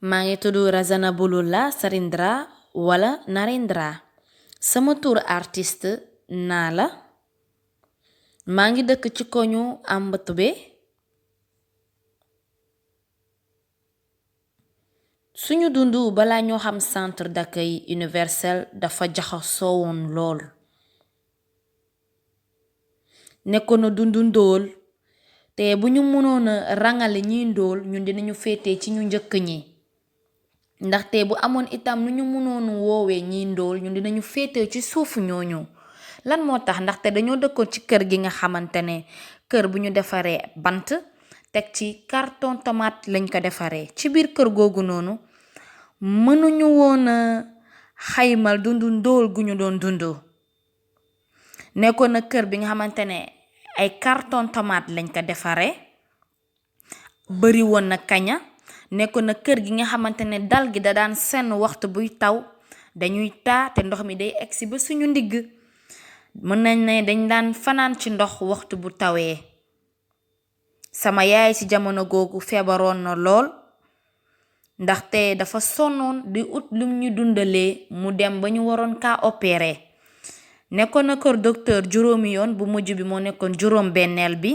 maa ngi tudd Razana Bulula Sarindra wala Narendra sama tur artiste Nala maa ngi dëkk ci koñu Ambatube suñu dundu bala ñoo xam centre d'accueil universel dafa jaxasoo woon lool nekkoon na dundu ndóol te bu ñu mënoon a rangale ñiy ndóol ñun dinañu féete ci ñu njëkk ñi ndaxte bu amoon itam nu ñu mënoon woowee ñiy ndóol ñun dinañu féete ci suufu ñooñu lan moo tax ndaxte dañoo dëkkoon ci kër gi nga xamante ne kër bu ñu defaree bant teg ci carton tomate lañ ko defaree ci biir kër googu noonu mënuñu woon a xaymal dundu ndóol gu ñu doon dundu nekkoon na kër bi nga xamante ne ay carton tomate lañ ko defaree bari woon na kaña nekkoon na kër gi nga xamante ne dal gi da daan senn waxtu buy taw dañuy taa te ndox mi day egsi ba suñu ndigg mën nañ ne dañ daan fanaan ci ndox waxtu bu tawee sama yaay ci jamono googu feebaroon na lool ndaxte dafa sonnoon di ut lum ñu dundalee mu dem ba ñu waroon kaa opéré nekkoon na kër docteur juróomi yoon bu mujj bi moo nekkoon juróom benneel bi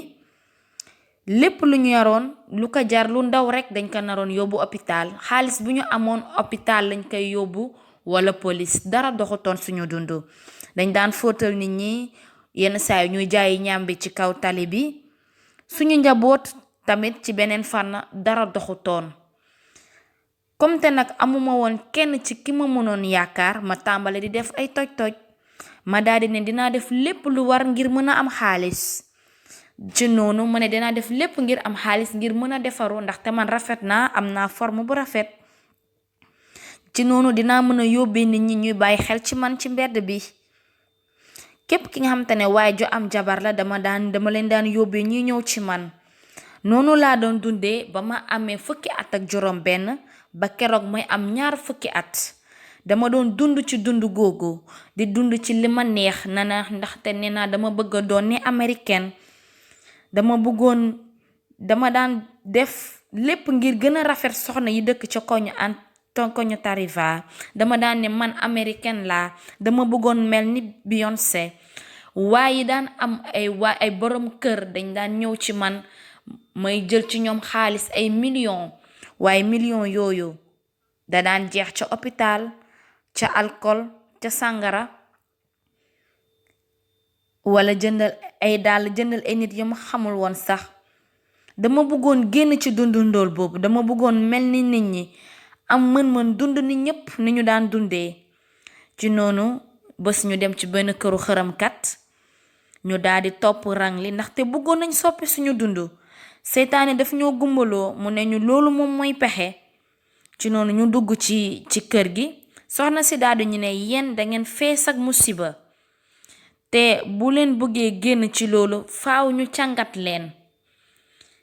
lépp lu ñu yaroon lu ko jar lu ndaw rekk dañ ko naroon yóbbu hôpital xaalis bu ñu amoon hôpital lañ koy yóbbu wala police dara doxutoon suñu dundu dañ daan fóotal nit ñi yenn saa yi ñuy jaayi ñàmbi ci kaw tali bi suñu njaboot tamit ci beneen fànn dara doxutoon comme te nag amuma woon kenn ci ki ma mënoon yaakaar ma tàmbale di def ay toj-toj ma daldi ne dinaa def lépp lu war ngir mën a am xaalis ci noonu ma ne dinaa def lépp ngir am xaalis ngir mën a defaru ndaxte man rafet naa am naa forme bu rafet ci noonu dinaa mën a yóbbee nit ñi ñuy bàyyi xel ci man ci mbedd bi képp ki nga xamante ne waaye ju am jabar la dama leen daan yóbbee ñuy ñëw ci man noonu laa doon dundee ba ma amee fukki at ak juróom benn ba keroog may am ñaar fukki at dama doon dund ci dund googu di dund ci li ma neex nana ndaxte nee naa dama bëgg a doon ni américaine dama daan def lépp ngir gën a rafet soxna yi dëkk ca koñu Tarifa dama daan ne man américaine laa dama bëggoon mel ni Beyoncé waaye daan am ay borom kër dañ daan ñëw ci man may jël ci ñoom xaalis ay millions waaye millions yooyu da daan jeex ca hôpital ca alcool ca sàngara wala jëndal ay nit yu ma xamul woon sax dama bëggoon génn ci dundu ndóol boobu dama bëggoon mel ni nit ñi am mën-mën dund ni ñépp ni ñu daan dundee ci noonu bés ñu dem ci benn këru xërëmkat ñu daldi topp rang li ndaxte bëggoon nañ soppi suñu dund seytaane daf ñoo gumbaloo mu ne ñu loolu moom mooy pexe ci noonu ñu dugg ci kër gi soxna si daldi ñu ne yéen dangeen fees ak musiba te bu leen bëggee génn ci loolu faaw ñu càngat leen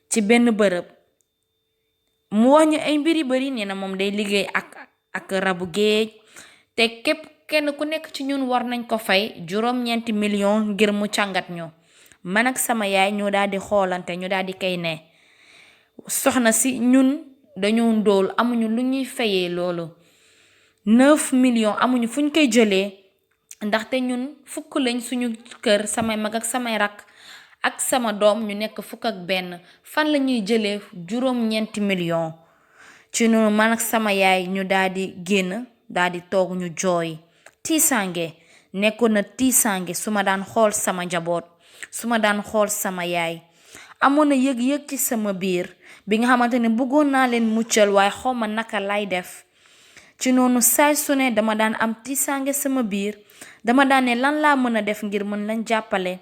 ci benn bërëb mu wax ñu ay mbiri bari nee na moom day liggéey ak rabu géej te kenn ku nekk ci ñun war nañ ko fay juróom-ñeenti million ngir mu càngat ñu man ak sama yaay ñu daldi xoolante ñu daldi kay ne soxna si ñun dañoo ndóol amuñu lu ñuy fayee loolu 9 millions amuñu fuñ koy jëlee ndaxte ñun fukk lañ suñu kër samay mag ak samay rakk ak sama doom ñu nekk fukk ak benn fan la ñuy jëlee juróom-ñeenti millions ci noonu man ak sama yaay ñu daldi génn daldi toog ñu jooy tiisange nekkoon na tiisange su ma daan xool sama njaboot su ma daan xool sama yaay amoon na yëg-yëg ci sama biir bi nga xamante ne bëggoon naa leen muccal waaye xawma naka lay def ci noonu saay su ne dama daan am tiisange sama biir dama daan ne lan laa mën a def ngir mën lañ jàppale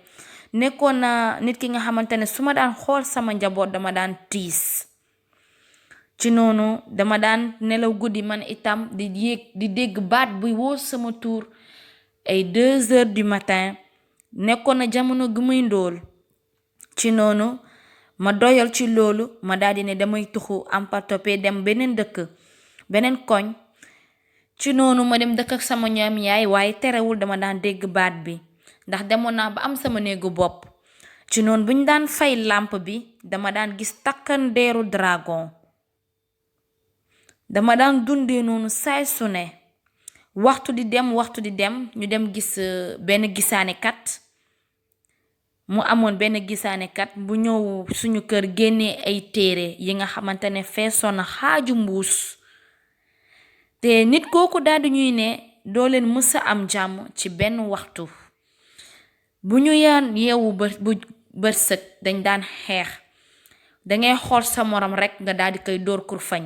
nekkoon na nit ki nga xamante ne su ma daan xool sama njaboot dama daan tiis ci noonu dama daan nelaw guddi man itam di dégg baat buy woo sama tuur ay 2 heures du matin nekkoon na jamono gu muy ndóol ci noonu ma doyal ci loolu ma daldi ne damay tuxu ampatope dem beneen dëkk beneen koñ ci noonu ma dem dëkk ak sama ñoom yaay waaye terewul dama daan dégg baat bi ndax demoon naa ba am sama néegu bopp ci noonu buñ daan fay làmp bi dama daan gis takkandeeru dragon dama daan dundee noonu saay su ne waxtu di dem ñu dem gis benn gisaanekat. mu amoon benn gisaanekat bu ñëw suñu kër génnee ay téere yi nga xamante ne feesoon na xaaju mbuus. te nit kooku daldi ñuy ne doo leen mësa am jàmm ci benn waxtu. bu ñu yaan yeewu bu bërsëg dañ daan xeex. dangay xool sa morom rekk nga daldi koy dóor kurfañ.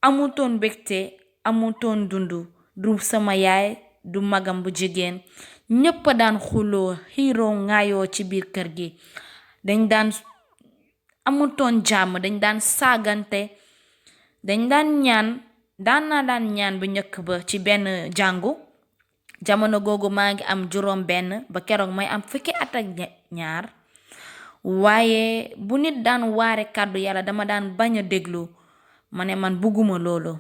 amutoon mbégte amutoon dundu du sama yaay du magam bu jigéen ñépp daan xuloo xiiroo ŋaayoo ci biir kër gi. dañ daan amutoon jàmm dañ daan saagante dañ daan ñaan bu njëkk ba ci benn jàngu. jamono googu maa ngi am juróom benn ba keroog may am fukki at ak ñaar. waaye bu nit daan waare kàddu yàlla dama daan bañ a déglu ma ne man bugguma loolu.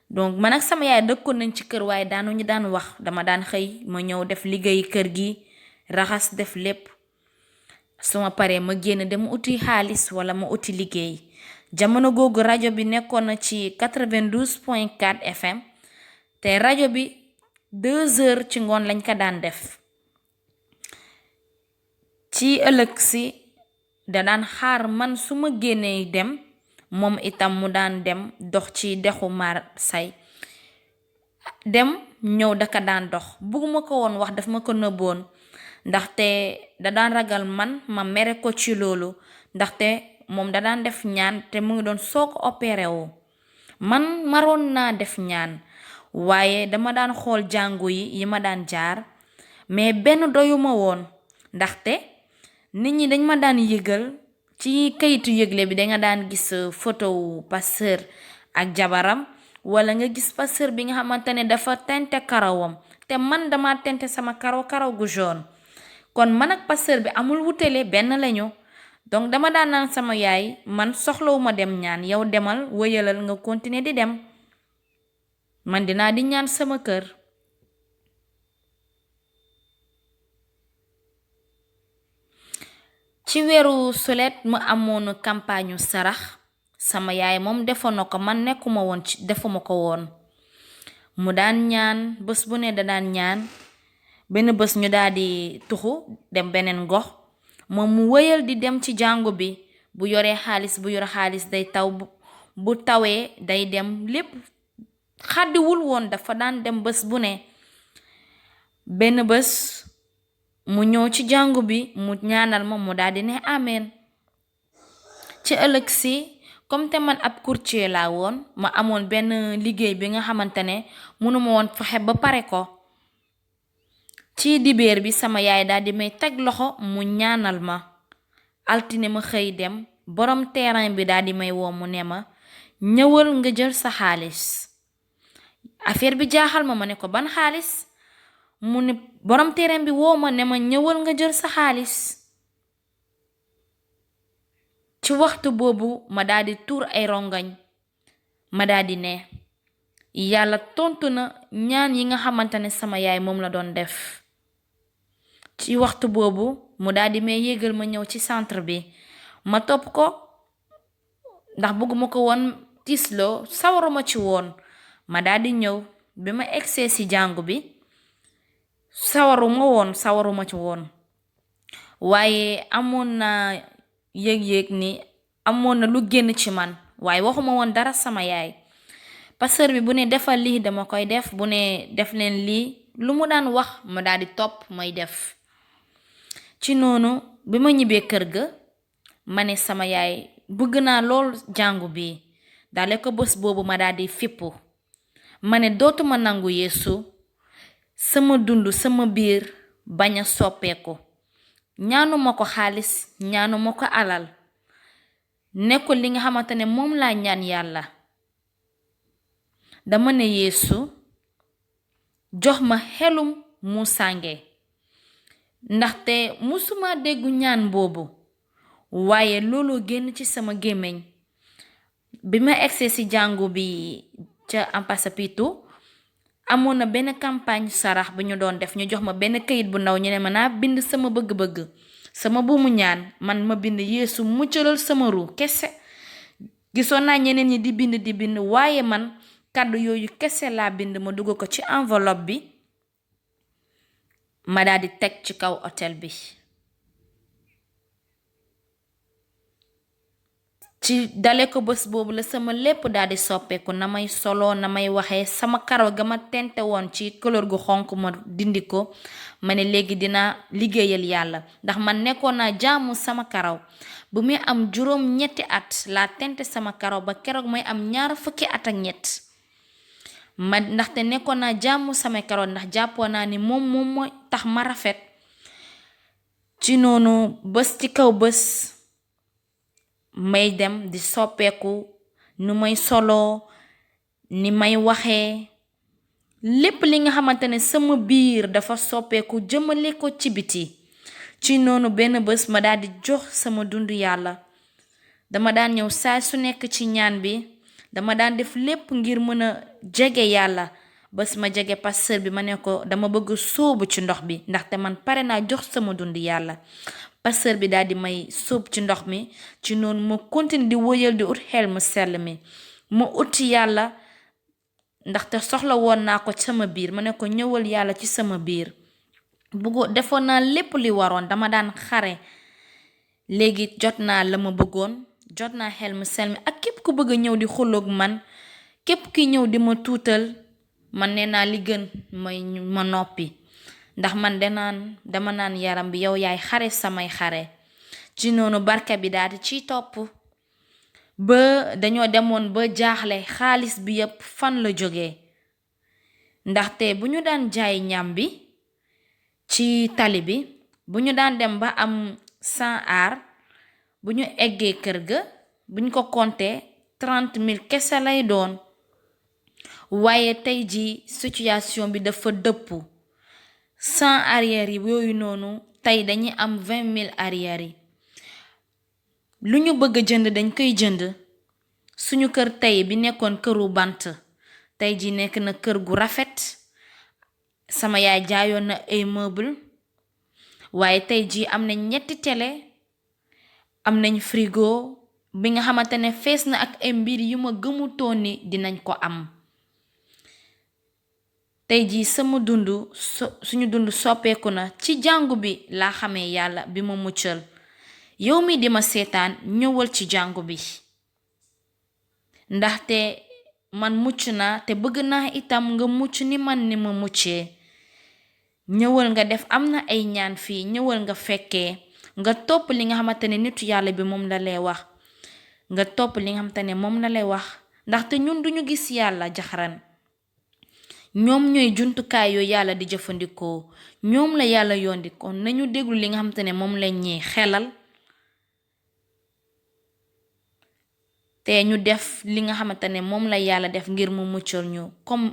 donc man ak sama yaay dëkkoon nañ ci kër waaye daanuñu daan wax. dama daan xëy ma ñëw def liggéey kër gi raxas def lépp suma paree ma génn dem uti xaalis wala ma uti liggéey. jamono googu rajo bi nekkoon na ci 92.4 FM te rajo bi 2 heures ci ngoon lañ ko daan def. ci ëllëg si da daan xaar man su ma génnee dem moom itam mu daan dem dox ci dexu Marsay dem ñëw daka daan dox. bugguma ko woon wax daf ma ko nëbboon ndaxte da daan ragal man ma mere ko ci loolu ndaxte moom da daan def ñaan te mu ngi doon soog opéré wu. man maroon naa def ñaan waaye dama daan xool jàngu yi ma daan jaar mais benn doyuma woon ndaxte nit ñi dañ ma daan yëgal ci kayitu yëgle bi danga daan gis photo wu pasteur ak jabaram wala nga gis pasteur bi nga xamante ne dafa tente karawam te man dama tente sama karaw gu jaune. kon man ak pasteur bi amul wutale benn lañu. donc dama daan naan sama yaay man soxlawuma dem ñaan yow demal wëyalal nga continuer di dem man dinaa di ñaan sama kër. ci weeru sulet mu amoon campagne sarax sama yaay moom defoon na ko man nekkuma woon ci defuma ko woon. mu daan ñaan bés bu ne da daan ñaan benn bés ñu daldi tuxu dem beneen gox moom mu wëyal di dem ci jàngu bi bu yore xaalis day taw bu tawee day dem lépp xàddiwul woon dafa daan dem bés bu ne. benn bés mu ñëw ci jàngu bi mu ñaanal ma mu daldi ne amen. ci ëllëg si comme te man ab courtier laa woon ma amoon benn liggéey bi nga xamante ne mënuma woon fexe ba pare ko. ci dibeer bi sama yaay daldi may teg loxo mu ñaanal ma. altine ma xëy dem borom terrain bi daldi may woo mu ne ma ñëwal nga jël sa xaalis. affaire bi jaaxal ma ne ko ban xaalis. mu ne borom terrain bi woo ma ne ma ñëwal nga jël sa xaalis. ci waxtu boobu ma daldi tuur ay rongañ ma daldi ne yàlla tontu na ñaan yi nga xamante ne sama yaay moom la doon def. ci waxtu boobu mu daldi may yégal ma ñëw ci centre bi ma topp ko ndax bëgguma ko woon tiisloo sawaruma ci woon. ma daldi ñëw bi ma egsee ci jàngu bi sawaruma ci woon waaye amoon na yëg-yëg ni amoon na lu génn ci man waaye waxuma woon dara sama yaay. pasteur bi bu ne defal lii dama koy def bu ne def leen lii lu mu daan wax ma daldi topp may def. ci noonu bi ma ñibbee kër ga ma ne sama yaay bëgg naa lool jàngu bi. dale ko bés boobu ma daldi fippu ma ne dootuma nangu Yeesu sama dund sama biir bañ a soppeeku. ñaanuma ko xaalis ñaanuma ko alal nekkul li nga xamante ne moom laa ñaan yàlla. dama ne Yeesu jox ma xelum mu sànge ndaxte musuma déggu ñaan boobu waaye loolu génn ci sama gémmiñ. bi ma egsee ci jàngu bi ca Ampasapitu amoon na benn campagne sarax bi ñu doon def ñu jox ma benn kayit bu ndaw ñu ne ma naa bind sama bëgg-bëgg sama buumu ñaan man ma bind Yeesu muccalal sama ru kese. gisoon naa ñeneen ñi di bind waaye man kàddu yooyu kese laa bind ma dugg ko ci enveloppe bi ma daal di teg ci kaw hôtel bi. ci dale ko bés boobu la sama lépp daal di soppeeku, na may solo na may waxee, sama karaw ga ma tente woon ci couleur gu xonk ma dindi ko. ma ne léegi dinaa liggéeyal yàlla ndax man nekkoon naa jaamu sama karaw bu muy am juróom ñetti at laa tente sama karaw ba keroog may am 20 at ak ñett ndaxte nekkoon naa jaamu sama karaw ndax jàppoon naa ni moom mooy tax ma rafet. ci noonu bés ci kaw bés may dem di soppeeku, nu may solo, ni may waxee, lépp li nga xamante ne sama biir dafa soppeeku jëmale ko ci biti. ci noonu benn bés ma daal di jox sama dund yàlla. dama daan ñëw saa su nekk ci ñaan bi, dama daan def lépp ngir mën a jege yàlla. bés ma jege pasteur bi ma ne ko dama bëgg sóobu ci ndox bi ndaxte man pare naa jox sama dund yàlla. pasteur bi daal di may sóob ci ndox mi. ci noonu ma continue di wëyal di ut xel mu sell mi, ma uti yàlla ndaxte soxla woon naa ko sama biir. ma ne ko ñëwal yàlla ci sama biir. defoon naa lépp li waroon, dama daan xare. léegi jot naa la ma bëggoon, jot naa xel mu sell mi. ak képp ku bëgg a ñëw di xuloog man, képp ki ñëw di ma tuutal, man nee naa li gën ma noppi. ndax man dama naan yaram bi yow yaay xare samay xare. ci noonu barke bi daal di ciy topp ba dañoo demoon ba jaaxle xaalis bi yépp fan la jógee. ndaxte bu ñu daan jaay ñam bi ci tali bi, bu ñu daan dem ba am 100 ar, bu ñu eggee kër ga bu ñu ko compter 30,000 kese lay doon. waaye tey ji situation bi dafa dëpp. 100 arrière yi yooyu noonu tey dañuy am 20,000 arrière yi. lu ñu bëgg a jënd dañ koy jënd. suñu kër tey bi nekkoon këru bant tey ji nekk na kër gu rafet. sama yaay jaayoon na ay meuble, waaye tey ji am nañ 3 télé, am nañ frigo bi nga xamante ne fees na ak ay mbir yu ma gëmutoon ni dinañ ko am. tey jii sama suñu dund soppeeku na. ci jàngu bi laa xamee yàlla bi ma muccal. yow mi di ma seetaan ñëwal ci jàngu bi ndaxte man mucc naa te bëgg naa itam nga mucc ni man ni ma muccee. ñëwal nga def, am na ay ñaan fii, ñëwal nga fekkee, nga topp li nga xamante ne nitu yàlla bi moom la lay wax. nga topp li nga xamante ne moom la lay wax ndaxte ñun duñu gis yàlla jaxaran. ñoom ñooy jumtukaay yooyu yàlla di jëfandikoo, ñoom la yàlla yondi. kon nañu déglu li nga xamante ne moom lañ ñuy xelal te ñu def li nga xamante ne moom la yàlla def ngir mu muccal ñu comme